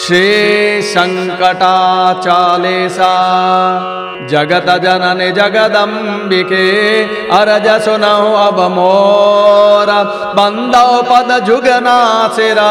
श्री संकटाचालेसा जगत जननी जगदंबिके अरज सुनहु अब मोरा बंदो पद जुगना सिरा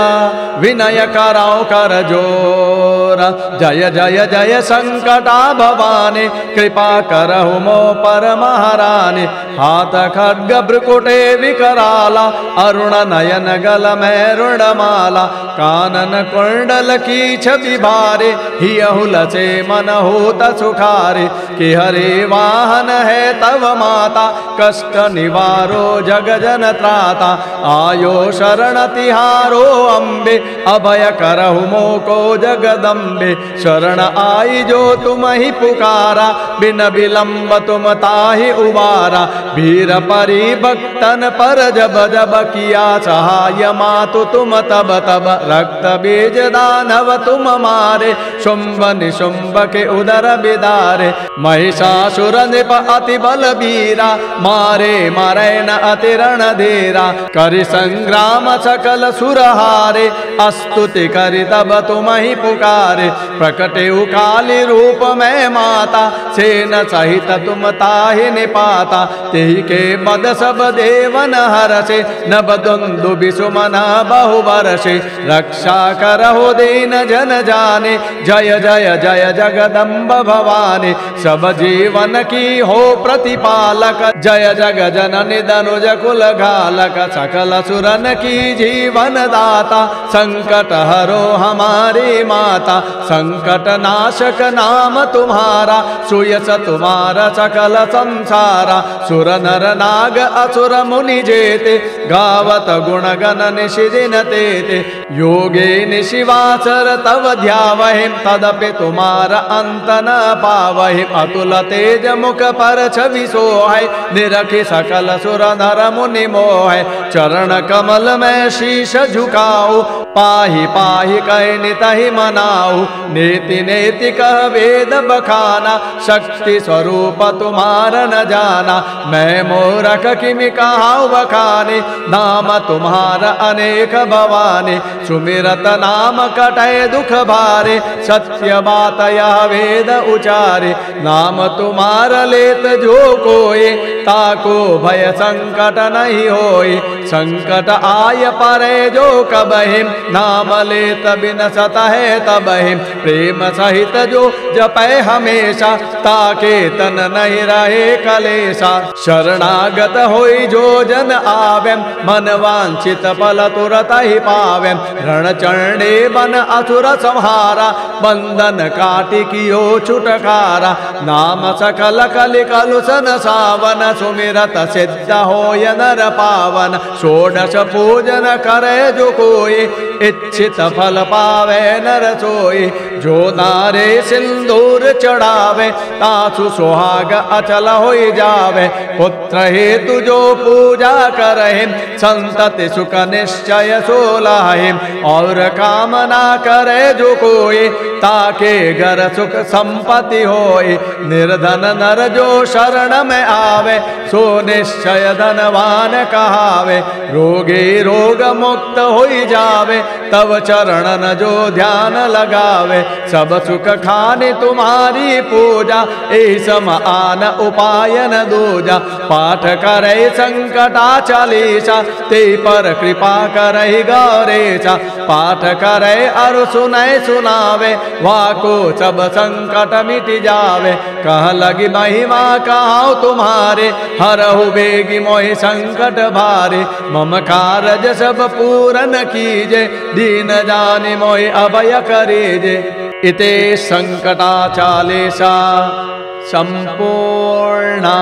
विनय कराओ कर जोरा जय जय जय संकटा भवानी कृपा करहु मो पर महारानी हाथ खड्ग भ्रुकुटे विकराला अरुण नयन गल में रुणमाला कानन कुंडल की छवि भारे हियहु लचे मन होत सुखारे कि हरे वाहन है तव माता कष्ट निवारो जग जन त्राता आयो शरण तिहारो अम्बे अभय करहु मोको जगदम्बे शरण आई जो तुम ही पुकारा बिन विलंब तुम ताहि उबारा वीर परी भक्तन पर जब जब किया सहाय मातु तुम तब तब रक्त बीज दानव तुम मारे शुंभ निशुंभ के उदर बिदारे महिषासुर निप अति बल बीरा मारे मारे न अति रण धीरा करि संग्राम सकल सुरहारे अस्तुति करि तब तुम ही पुकारे प्रकटे काली रूप में माता सेन सहित तुम ताहि निपाता तेहि के पद सब देवन हरसे नभ दुंदु बिसुमन बहु बरसे रक्षा करहु दीन जन जाने जय जय जय जगदम्ब भवानी सब जीवन की हो प्रतिपालक जय जग जननी दनुज कुल घालक सकल सुरन की जीवन दाता संकट हरो हमारी माता संकट नाशक नाम तुम्हारा सुयस तुम्हारा सकल संसारा सुर नर नाग असुर मुनि जेते गावत गुण गण निशिदिन तेते योगे निशिवासर तव ध्यावहिं तदपि तुम्हारा अंत न पावहिं अतुल तेज मुख पर छवि सोहै निरखि सकल सुर नर मुनि मोहै चरण कमल में शीश झुकाओ पाहि पाहि कह नितहि मनाओ नेति नेति कह वेद बखाना शक्ति स्वरूप तुम्हारा न जाना मैं मोरख किमि कहाऊं बखाने नाम तुम्हारा अनेक भवानी सुमिरत नाम कटै दुख भारे सत्य बात यह वेद उचारे नाम तुम्हारा लेत जो कोई ताको भय संकट नहीं होई संकट आय परे जो कबहिं नाम लेत बिन सतहे तबहिं प्रेम सहित जो जपै हमेशा ताके तन नहीं रहे कलेसा शरणागत होई जो जन आवे मन वांछित फल तुरत ही पावे रण चरणे बन असुर संहारा बंधन काटि कियो छुटकारा नाम सकल कलि कलुषन सावन सुमिरत सिद्ध होय नर पावन षोडश पूजन करे जो कोई इच्छित फल पावे नर सोई जो नारे सिंदूर चढ़ावे तासु सुहाग अचल होई जावे पुत्र हेतु जो पूजा करहि संतति सुख निश्चय सोलाहि और कामना करे जो कोई ताके घर सुख संपत्ति होई निर्धन नर जो शरण में आवे सो निश्चय धनवान कहावे रोगी रोग मुक्त होई जावे तब चरणन जो ध्यान लगावे सब सुख खाने तुम्हारी पूजा ए सम आन उपाय न दूजा पाठ करे संकटा चालीसा ते पर कृपा करहि गौरेशा पाठ करे अरु सुनै सुनावे वाको सब संकट मिट जावे कह लगी महिमा कहाऊं तुम्हारे हरहु बेगी मोहि संकट भारे मम कारज सब पूरन कीजे दीन जानि मोहि अभय करेजे इते संकटाचालेसा संपूर्णा।